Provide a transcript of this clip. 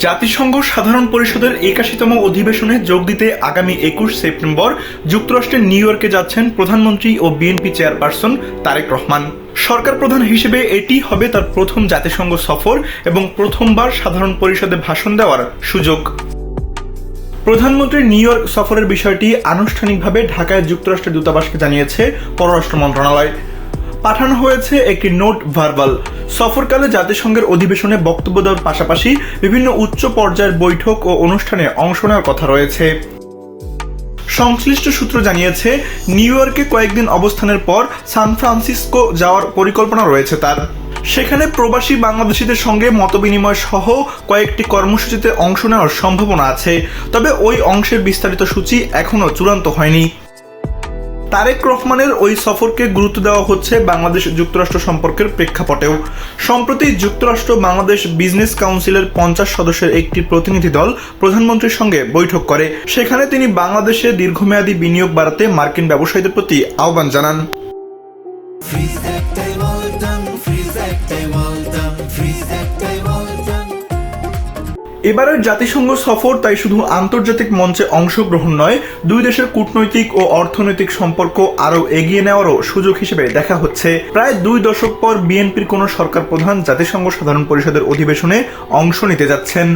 জাতিসংঘ সাধারণ পরিষদের ৮১তম অধিবেশনে যোগ দিতে আগামী ২১ সেপ্টেম্বর যুক্তরাষ্ট্রের নিউ ইয়র্কে যাচ্ছেন প্রধানমন্ত্রী ও বিএনপি চেয়ারপারসন তারেক রহমান। সরকার প্রধান হিসেবে এটি হবে তার প্রথম জাতিসংঘ সফর এবং প্রথমবার সাধারণ পরিষদে ভাষণ দেওয়ার সুযোগ। প্রধানমন্ত্রীর নিউ ইয়র্ক সফরের বিষয়টি আনুষ্ঠানিকভাবে ঢাকায় যুক্তরাষ্ট্রের দূতাবাসকে জানিয়েছে পররাষ্ট্র মন্ত্রণালয়। পাঠানো হয়েছে একটি নোট ভার্বাল। সফরকালে জাতিসংঘের অধিবেশনে বক্তব্য দেওয়ার পাশাপাশি বিভিন্ন উচ্চ পর্যায়ের বৈঠক ও অনুষ্ঠানে অংশ নেওয়ার কথা রয়েছে। সংশ্লিষ্ট সূত্র জানিয়েছে, নিউ ইয়র্কে কয়েকদিন অবস্থানের পর সান ফ্রান্সিসকো যাওয়ার পরিকল্পনা রয়েছে তার। সেখানে প্রবাসী বাংলাদেশিদের সঙ্গে মতবিনিময় সহ কয়েকটি কর্মসূচিতে অংশ নেওয়ার সম্ভাবনা আছে, তবে ওই অংশের বিস্তারিত সূচি এখনও চূড়ান্ত হয়নি। তারেক রহমানের ওই সফরকে গুরুত্ব দেওয়া হচ্ছে বাংলাদেশ যুক্তরাষ্ট্র সম্পর্কের প্রেক্ষাপটেও। সম্প্রতি যুক্তরাষ্ট্র বাংলাদেশ বিজনেস কাউন্সিলের ৫০ সদস্যের একটি প্রতিনিধি দল প্রধানমন্ত্রীর সঙ্গে বৈঠক করে। সেখানে তিনি বাংলাদেশে দীর্ঘমেয়াদী বিনিয়োগ বাড়াতে মার্কিন ব্যবসায়ীদের প্রতি আহ্বান জানান। এবারের জাতিসংঘ সফর তাই শুধু আন্তর্জাতিক মঞ্চে অংশগ্রহণ নয়, দুই দেশের কূটনৈতিক ও অর্থনৈতিক সম্পর্ক আরও এগিয়ে নেওয়ারও সুযোগ হিসেবে দেখা হচ্ছে। প্রায় ২ দশক পর বিএনপির কোনো সরকার প্রধান জাতিসংঘ সাধারণ পরিষদের অধিবেশনে অংশ নিতে যাচ্ছেন।